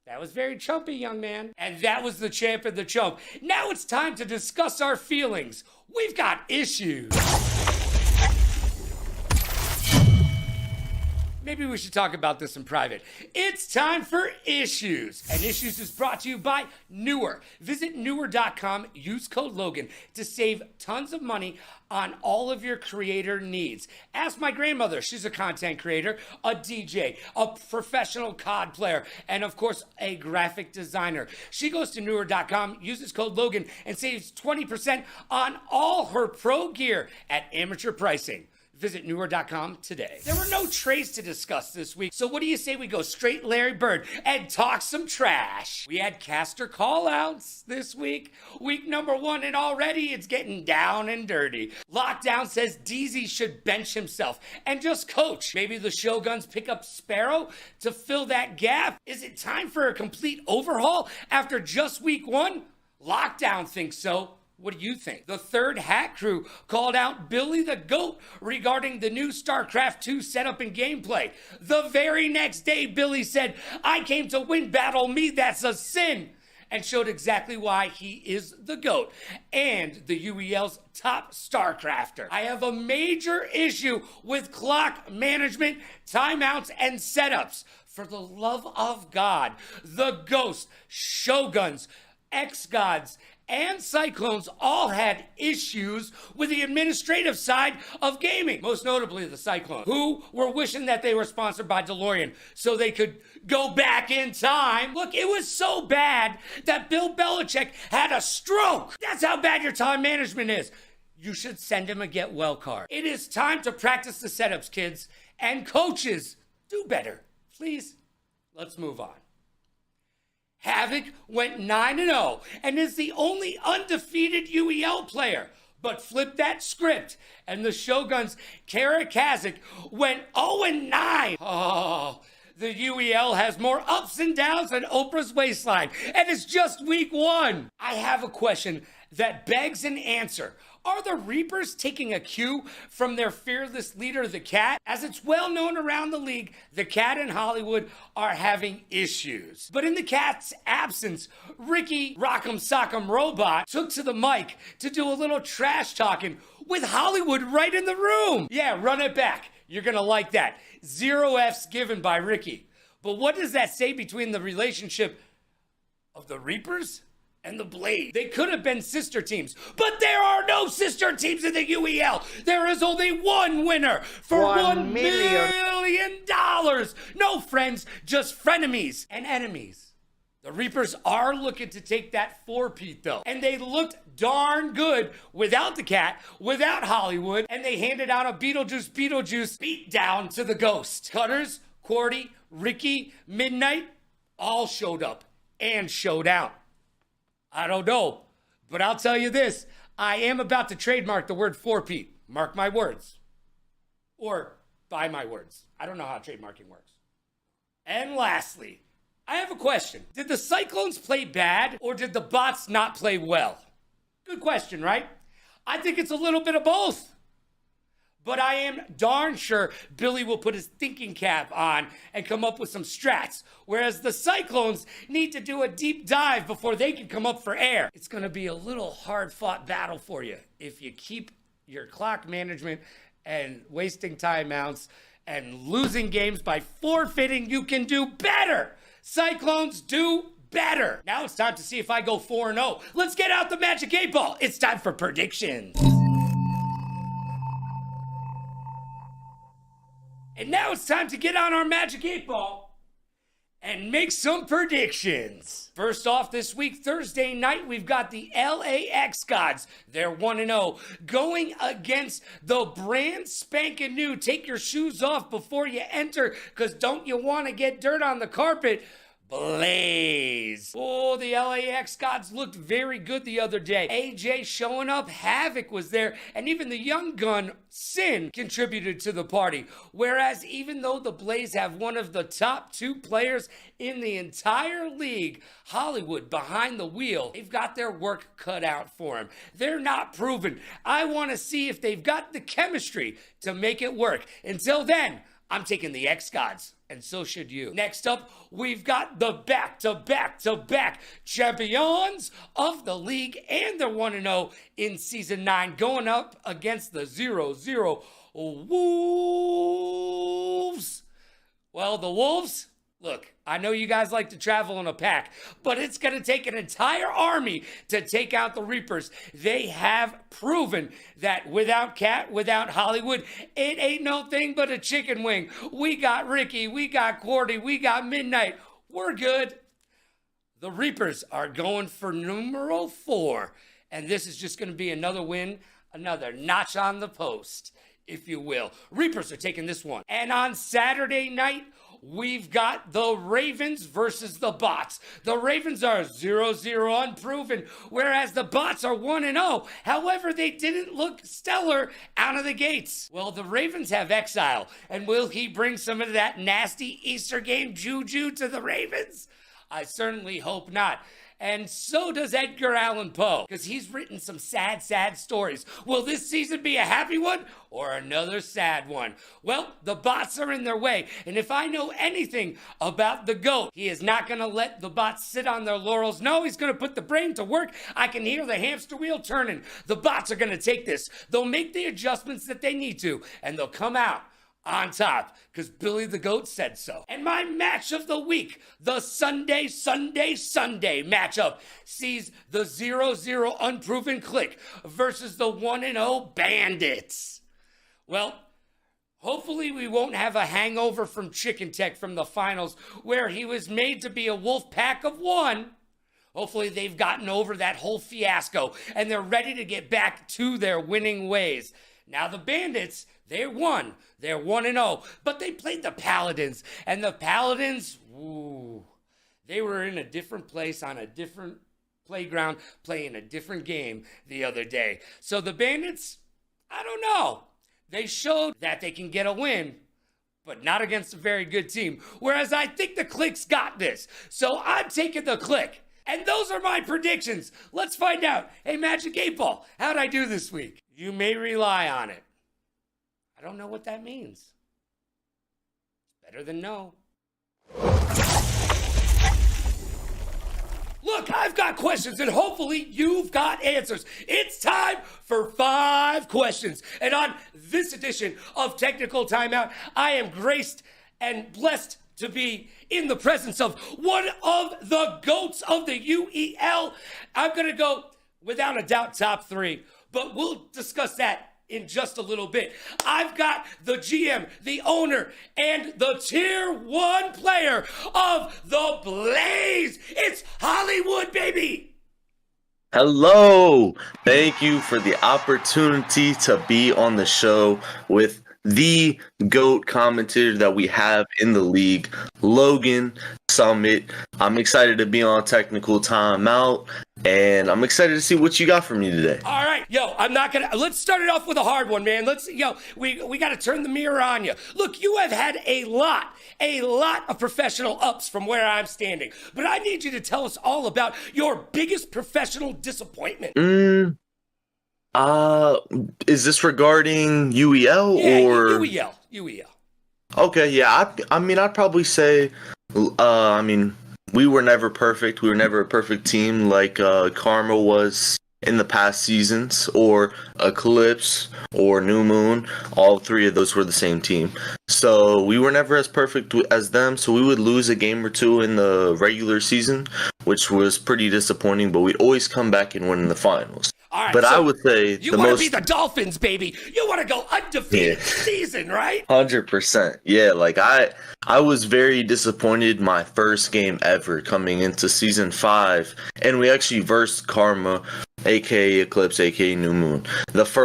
That was very chumpy, young man. And that was the Champ and the Chump. Now it's time to discuss our feelings. We've got issues. Maybe we should talk about this in private. It's time for Issues. And Issues is brought to you by Newer. Visit newer.com, use code Logan to save tons of money on all of your creator needs. Ask my grandmother. She's a content creator, a DJ, a professional COD player, and of course, a graphic designer. She goes to newer.com, uses code Logan, and saves 20% on all her pro gear at amateur pricing. Visit newer.com today. There were no trades to discuss this week, so what do you say we go straight Larry Bird and talk some trash? We had caster call-outs this week. Week number 1, and already it's getting down and dirty. Lockdown says DZ should bench himself and just coach. Maybe the Shoguns pick up Sparrow to fill that gap. Is it time for a complete overhaul after just week 1? Lockdown thinks so. What do you think? The third Hat Crew called out Billy the Goat regarding the new StarCraft 2 setup and gameplay. The very next day, Billy said, "I came to win, battle me, that's a sin," and showed exactly why he is the GOAT and the UEL's top StarCrafter. I have a major issue with clock management, timeouts, and setups. For the love of God, the Ghosts, Shoguns, X-Gods, and Cyclones all had issues with the administrative side of gaming. Most notably the Cyclones, who were wishing that they were sponsored by DeLorean so they could go back in time. Look, it was so bad that Bill Belichick had a stroke. That's how bad your time management is. You should send him a get well card. It is time to practice the setups, kids. And coaches, do better. Please, let's move on. Havoc went 9-0 and is the only undefeated UEL player. But flip that script, and the Shoguns' Kara Kazik went 0-9. Oh, The UEL has more ups and downs than Oprah's waistline, and it's just week 1. I have a question that begs an answer. Are the Reapers taking a cue from their fearless leader, the Cat? As it's well known around the league, the Cat and Hollywood are having issues. But in the Cat's absence, Ricky Rock'em Sock'em Robot took to the mic to do a little trash talking with Hollywood right in the room. Yeah, run it back. You're gonna like that. 0 F's given by Ricky. But what does that say between the relationship of the Reapers and the Blade? They could have been sister teams, but there are no sister teams in the UEL. There is only one winner for $1 million. No friends, just frenemies and enemies. The Reapers are looking to take that 4-peat though, and they looked darn good without the Cat, without Hollywood, and they handed out a Beetlejuice beat down to the Ghost. Cutters, Cordy, Ricky, Midnight, all showed up and showed out. I don't know, but I'll tell you this. I am about to trademark the word 4-peat. Mark my words. Or buy my words. I don't know how trademarking works. And lastly, I have a question. Did the Cyclones play bad or did the bots not play well? Good question, right? I think it's a little bit of both. But I am darn sure Billy will put his thinking cap on and come up with some strats, whereas the Cyclones need to do a deep dive before they can come up for air. It's going to be a little hard-fought battle for you if you keep your clock management and wasting timeouts and losing games by forfeiting. You can do better. Cyclones do better. Now it's time to see if I go 4-0. Let's get out the Magic 8 Ball. It's time for predictions. And now it's time to get on our Magic 8 Ball and make some predictions. First off this week, Thursday night, we've got the LAX Gods. They're 1-0, going against the brand spanking new. Take your shoes off before you enter, because don't you want to get dirt on the carpet? Blaze. Oh, the LAX Gods looked very good the other day. AJ showing up, Havoc was there, and even the young gun, Sin, contributed to the party. Whereas even though the Blaze have one of the top 2 players in the entire league, Hollywood behind the wheel, they've got their work cut out for them. They're not proven. I want to see if they've got the chemistry to make it work. Until then, I'm taking the X-Gods, and so should you. Next up, we've got the back-to-back-to-back champions of the league, and they're 1-0 in Season 9, going up against the 0-0 Wolves. Well, the Wolves, look, I know you guys like to travel in a pack, but it's going to take an entire army to take out the Reapers. They have proven that without Cat, without Hollywood, it ain't no thing but a chicken wing. We got Ricky, we got Cordy, we got Midnight. We're good. The Reapers are going for numero 4, and this is just going to be another win, another notch on the post, if you will. Reapers are taking this one. And on Saturday night, we've got the Ravens versus the Bots. The Ravens are 0-0 unproven, whereas the Bots are 1-0. However, they didn't look stellar out of the gates. Well, the Ravens have Exile, and will he bring some of that nasty Easter game juju to the Ravens? I certainly hope not. And so does Edgar Allan Poe, because he's written some sad, sad stories. Will this season be a happy one or another sad one? Well, the Bots are in their way, and if I know anything about the GOAT, he is not going to let the Bots sit on their laurels. No, he's going to put the brain to work. I can hear the hamster wheel turning. The Bots are going to take this. They'll make the adjustments that they need to, and they'll come out on top, because Billy the Goat said so. And my match of the week, the Sunday matchup, sees the 0-0 unproven Click versus the 1-0 Bandits. Well, hopefully we won't have a hangover from Chicken Tech from the finals, where he was made to be a wolf pack of one. Hopefully they've gotten over that whole fiasco, and they're ready to get back to their winning ways. Now the Bandits, they won. They're 1-0. But they played the Paladins. And the Paladins, they were in a different place on a different playground playing a different game the other day. So the Bandits, I don't know. They showed that they can get a win, but not against a very good team. Whereas I think the Click's got this. So I'm taking the Click. And those are my predictions. Let's find out. Hey, Magic 8 Ball, how'd I do this week? You may rely on it. I don't know what that means. Better than no. Look, I've got questions, and hopefully you've got answers. It's time for 5 questions. And on this edition of Technical Timeout, I am graced and blessed to be in the presence of one of the GOATs of the UEL. I'm going to go, without a doubt, top 3, but we'll discuss that in just a little bit. I've got the GM, the owner, and the tier 1 player of the Blaze. It's Hollywood, baby. Hello. Thank you for the opportunity to be on the show with the GOAT commentator that we have in the league, Logan Summit. I'm excited to be on Technical Timeout, and I'm excited to see what you got for me today. All right, let's start it off with a hard one, man. We got to turn the mirror on you. Look, you have had a lot of professional ups from where I'm standing, but I need you to tell us all about your biggest professional disappointment. Is this regarding UEL or UEL? Okay, yeah. I mean, I'd probably say, we were never perfect. We were never a perfect team like Karma was in the past seasons, or Eclipse, or New Moon. All 3 of those were the same team. So we were never as perfect as them. So we would lose a game or 2 in the regular season, which was pretty disappointing. But we'd always come back and win in the finals. All right, but so I would say you want to be the Dolphins, baby. You want to go undefeated season, right? 100%. Yeah, like I was very disappointed my first game ever coming into season 5, and we actually versed Karma, aka Eclipse, aka New Moon,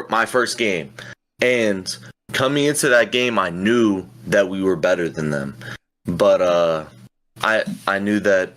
my first game. And coming into that game, I knew that we were better than them, but I knew that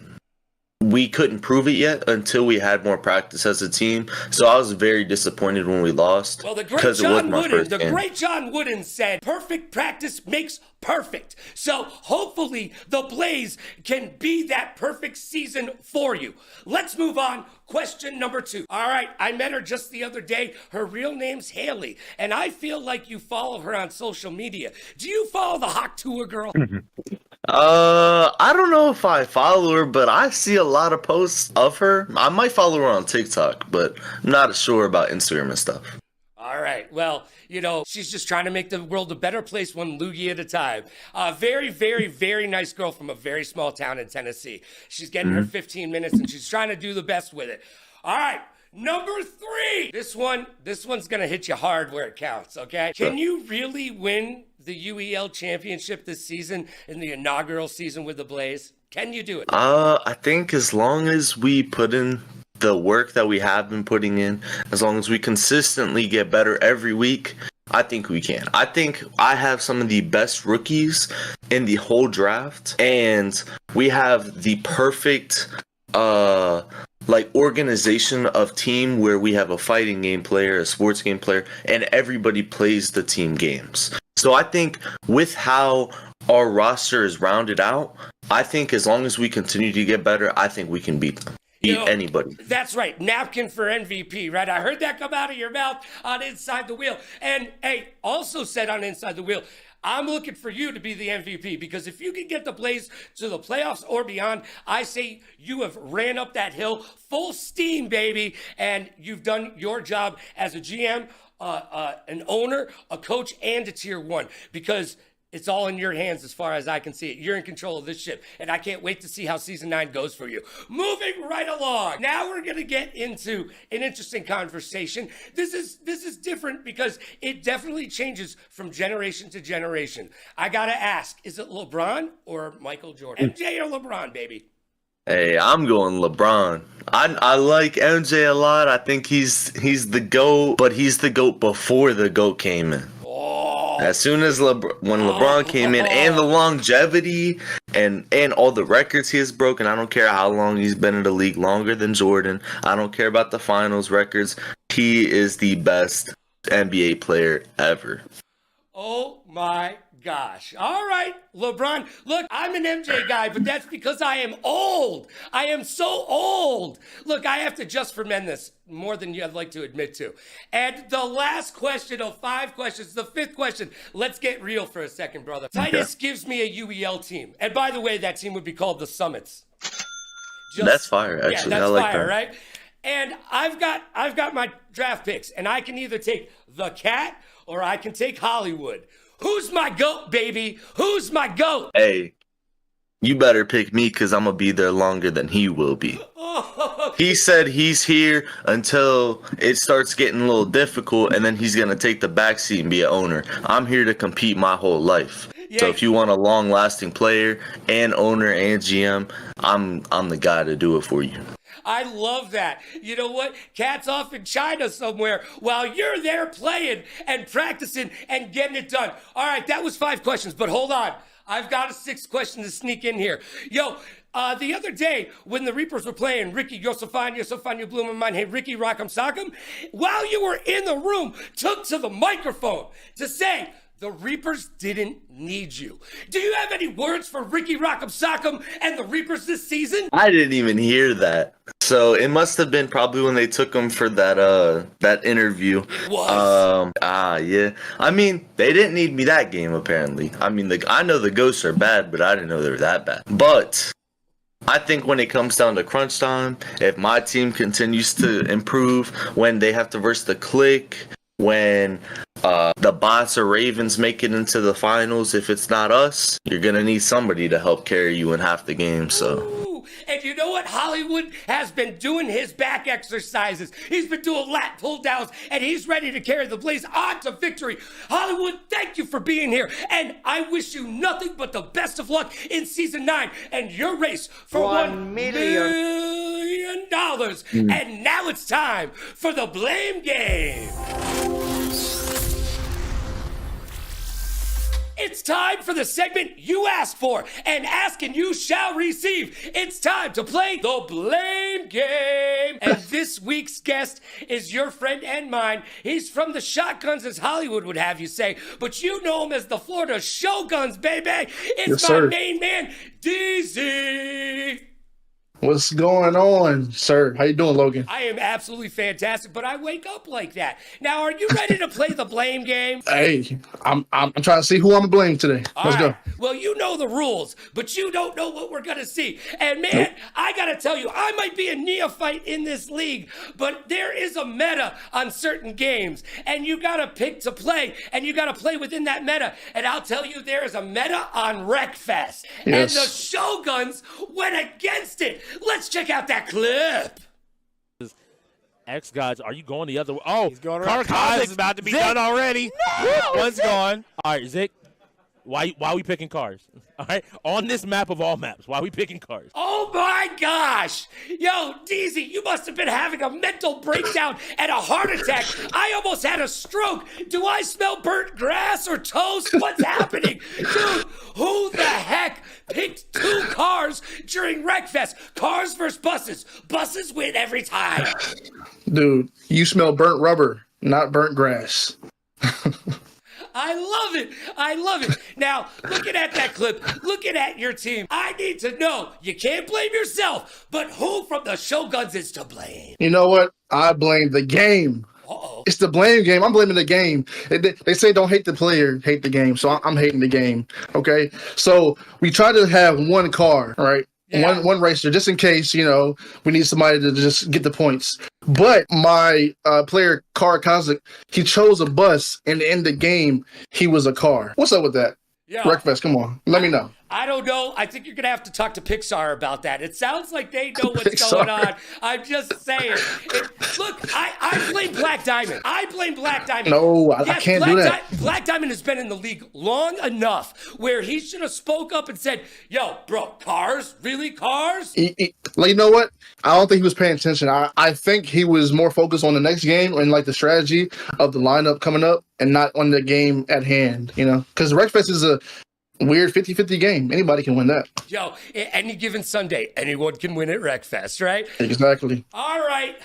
we couldn't prove it yet until we had more practice as a team. So I was very disappointed when we lost. Well, the great John Wooden said, perfect practice makes perfect. So hopefully the Blaze can be that perfect season for you. Let's move on. Question number 2. All right, I met her just the other day. Her real name's Haley, and I feel like you follow her on social media. Do you follow the Hawk Tour girl? I don't know if I follow her, but I see a lot of posts of her. I might follow her on TikTok, but I'm not sure about Instagram and stuff. All right. Well, she's just trying to make the world a better place, one loogie at a time. Very, very, very nice girl from a very small town in Tennessee. She's getting her 15 minutes, and she's trying to do the best with it. All right. Number 3. This one's going to hit you hard where it counts, okay? Can you really win the UEL championship this season in the inaugural season with the Blaze? Can you do it? I think as long as we put in the work that we have been putting in, as long as we consistently get better every week, I think we can. I think I have some of the best rookies in the whole draft, and we have the perfect organization of team where we have a fighting game player, a sports game player, and everybody plays the team games. So I think with how our roster is rounded out, I think as long as we continue to get better, I think we can beat them. Anybody. That's right. Napkin for MVP, right? I heard that come out of your mouth on Inside the Wheel. And hey, also said on Inside the Wheel, I'm looking for you to be the MVP, because if you can get the Blaze to the playoffs or beyond, I say you have ran up that hill full steam, baby, and you've done your job as a GM, an owner, a coach, and a tier 1, because it's all in your hands as far as I can see it. You're in control of this ship, and I can't wait to see how Season 9 goes for you. Moving right along. Now we're going to get into an interesting conversation. This is different because it definitely changes from generation to generation. I got to ask, is it LeBron or Michael Jordan? MJ or LeBron, baby? Hey, I'm going LeBron. I like MJ a lot. I think he's the GOAT, but he's the GOAT before the GOAT came in. As soon as when LeBron came in, and the longevity and all the records he has broken, I don't care how long he's been in the league, longer than Jordan. I don't care about the finals records. He is the best NBA player ever. Oh my gosh. All right, LeBron. Look, I'm an MJ guy, but that's because I am old. I am so old. Look, I have to just for men this more than you'd like to admit to. And the last question of 5 questions, the 5th question. Let's get real for a second, brother. Titus gives me a UEL team. And by the way, that team would be called the Summits. That's fire, actually. Yeah, that's I like fire, that. right? And I've got my draft picks, and I can either take the Cat or I can take Hollywood. Who's my GOAT, baby? Who's my GOAT? Hey, you better pick me because I'm going to be there longer than he will be. He said he's here until it starts getting a little difficult, and then he's going to take the backseat and be an owner. I'm here to compete my whole life. Yeah. So if you want a long-lasting player and owner and GM, I'm the guy to do it for you. I love that. You know what? Cat's off in China somewhere while you're there playing and practicing and getting it done. All right, that was 5 questions, but hold on. I've got a 6th question to sneak in here. Yo, the other day when the Reapers were playing Ricky Yosefania Bloom and mine, hey, Ricky Rock'em Sock'em, while you were in the room, took to the microphone to say, the Reapers didn't need you. Do you have any words for Ricky Rock'em Sock'em and the Reapers this season? I didn't even hear that. So it must have been probably when they took him for that interview. It was. Yeah. I mean, they didn't need me that game, apparently. I mean, I know the Ghosts are bad, but I didn't know they were that bad. But I think when it comes down to crunch time, if my team continues to improve, when they have to verse the Click, when the Bots or Ravens make it into the finals, if it's not us, you're going to need somebody to help carry you in half the game. So. Ooh, and you know what? Hollywood has been doing his back exercises. He's been doing lat pull downs, and he's ready to carry the Blaze on to victory. Hollywood, thank you for being here, and I wish you nothing but the best of luck in Season 9 and your race for $1 million. And now it's time for the Blame Game. It's time for the segment you asked for, and ask and you shall receive. It's time to play the Blame Game. And this week's guest is your friend and mine. He's from the Shotguns, as Hollywood would have you say, but you know him as the Florida Shoguns, baby. It's Yes, my sir. main man, DZ. What's going on, sir? How you doing, Logan? I am absolutely fantastic, but I wake up like that. Now, are you ready to play the Blame Game? Hey, I'm trying to see who I'm gonna blame today. Let's All right. go. Well, you know the rules, but you don't know what we're going to see. And man, I got to tell you, I might be a neophyte in this league, but there is a meta on certain games, and you got to pick to play, and you got to play within that meta. And I'll tell you, there is a meta on Wreckfest, and Yes. the Shoguns went against it. Let's check out that clip. X Gods, are you going the other way? Oh, He's going Car around. Cosmic's Is about to be Zick. done already. One's gone. All right, Zick. Why are we picking cars? All right, on this map of all maps, why are we picking cars? Oh my gosh! Yo, DZ, you must have been having a mental breakdown and a heart attack. I almost had a stroke. Do I smell burnt grass or toast? What's happening? Dude, who the heck picked 2 cars during Wreckfest? Cars versus buses. Buses win every time. Dude, you smell burnt rubber, not burnt grass. I love it. I love it. Now, looking at that clip, looking at your team, I need to know, you can't blame yourself, but who from the Shoguns is to blame? You know what? I blame the game. Uh-oh. It's the blame game. I'm blaming the game. They say don't hate the player, hate the game. So I'm hating the game. Okay. So we try to have one car, right? Yeah. One racer, just in case, we need somebody to just get the points. But my player, Car Cosmic, he chose a bus, and in the game, he was a car. What's up with that? Yeah. Wreckfest, come on. Let me know. I don't know. I think you're going to have to talk to Pixar about that. It sounds like they know what's Pixar. going on. I'm just saying. Look, I blame Black Diamond. I blame Black Diamond. No, I can't do that. Black Diamond has been in the league long enough where he should have spoke up and said, yo, bro, cars? Really, cars? Like, you know what? I don't think he was paying attention. I think he was more focused on the next game and like the strategy of the lineup coming up and not on the game at hand, because Wreckfest is weird 50-50 game. Anybody can win that. Yo, any given Sunday, anyone can win at Wreckfest, right? Exactly. All right.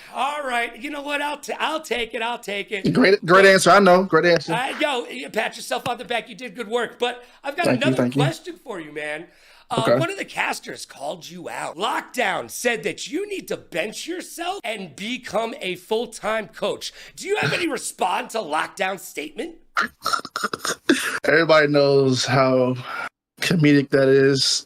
You know what? I'll take it. Great answer. I know. Great answer. Yo, you pat yourself on the back. You did good work. But I've got Thank you, another thank you. question for you, man. Okay. One of the casters called you out. Lockdown said that you need to bench yourself and become a full-time coach. Do you have any response to Lockdown's statement? Everybody knows how comedic that is,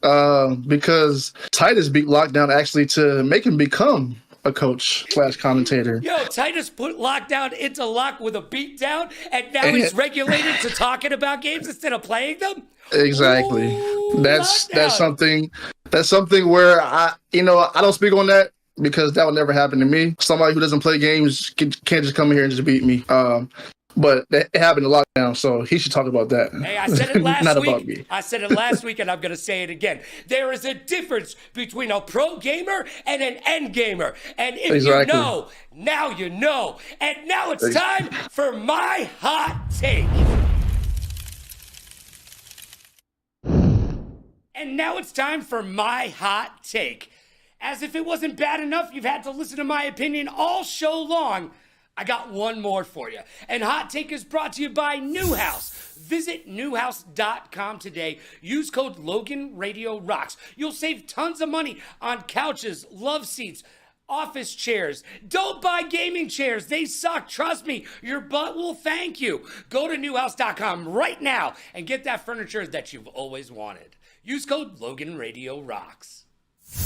because Titus beat Lockdown actually to make him become a coach / commentator. Yo, Titus put Lockdown into lock with a beatdown, and now he's regulated to talking about games instead of playing them? Exactly. Ooh, That's Lockdown. something where I don't speak on that because that would never happen to me. Somebody who doesn't play games can't just come in here and just beat me. But it happened to Lockdown, so he should talk about that. Hey, I said it last Not week. about me. I said it last week, and I'm going to say it again. There is a difference between a pro gamer and an end gamer. And if Exactly. you know, now you know. And now it's time for my hot take. And now it's time for my hot take. As if it wasn't bad enough, you've had to listen to my opinion all show long. I got one more for you. And Hot Take is brought to you by Newhouse. Visit newhouse.com today. Use code LoganRadioRocks. You'll save tons of money on couches, love seats, office chairs. Don't buy gaming chairs. They suck. Trust me, your butt will thank you. Go to newhouse.com right now and get that furniture that you've always wanted. Use code LoganRadioRocks.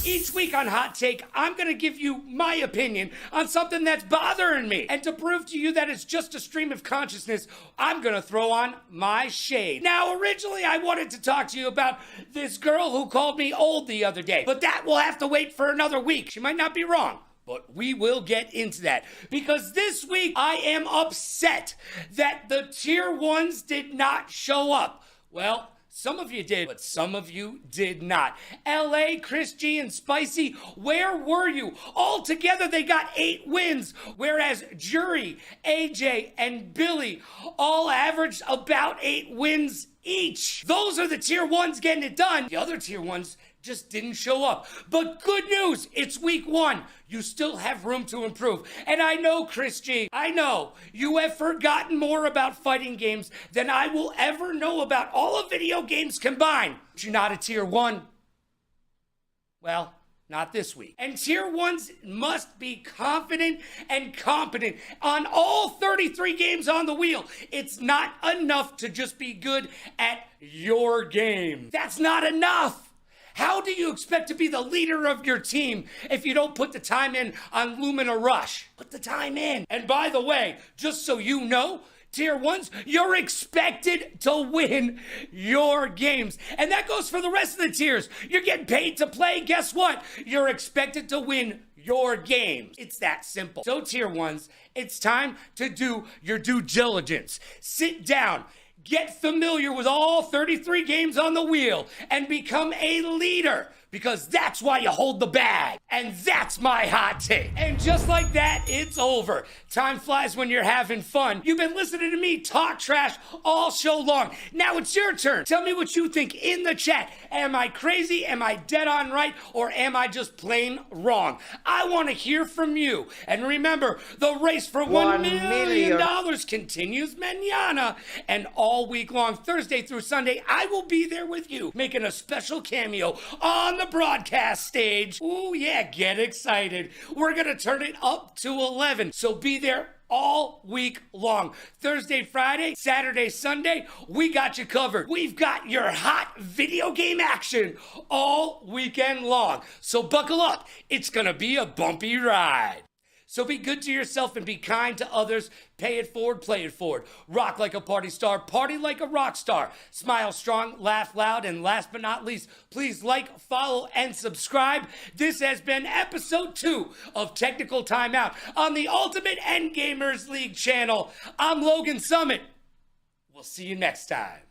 Each week on Hot Take, I'm going to give you my opinion on something that's bothering me. And to prove to you that it's just a stream of consciousness, I'm going to throw on my shade. Now, originally, I wanted to talk to you about this girl who called me old the other day, but that will have to wait for another week. She might not be wrong, but we will get into that. Because this week, I am upset that the tier 1s did not show up. Well, some of you did, but some of you did not. LA, Chris G, and Spicy, where were you? All together, they got 8 wins, whereas Jury, AJ, and Billy all averaged about 8 wins each. Those are the tier 1s getting it done. The other tier 1s just didn't show up. But good news, it's week 1. You still have room to improve. And I know, Chris G, I know you have forgotten more about fighting games than I will ever know about all of video games combined. But you're not a tier 1. Well, not this week. And tier 1s must be confident and competent on all 33 games on the wheel. It's not enough to just be good at your game. That's not enough. How do you expect to be the leader of your team if you don't put the time in on Lumina Rush? Put the time in. And by the way, just so you know, tier 1s, you're expected to win your games. And that goes for the rest of the tiers. You're getting paid to play. Guess what? You're expected to win your games. It's that simple. So tier 1s, it's time to do your due diligence. Sit down. Get familiar with all 33 games on the wheel and become a leader, because that's why you hold the bag. And that's my hot take. And just like that, it's over. Time flies when you're having fun. You've been listening to me talk trash all show long. Now it's your turn. Tell me what you think in the chat. Am I crazy? Am I dead on right? Or am I just plain wrong? I want to hear from you. And remember, the race for $1 million continues mañana. And all week long, Thursday through Sunday, I will be there with you, making a special cameo on the broadcast stage. Ooh, yeah, get excited. We're going to turn it up to 11. So be there all week long. Thursday, Friday, Saturday, Sunday, we got you covered. We've got your hot video game action all weekend long. So buckle up. It's going to be a bumpy ride. So be good to yourself and be kind to others. Pay it forward, play it forward. Rock like a party star, party like a rock star. Smile strong, laugh loud, and last but not least, please like, follow, and subscribe. This has been episode 2 of Technical Timeout on the Ultimate Endgamers League channel. I'm Logan Summit. We'll see you next time.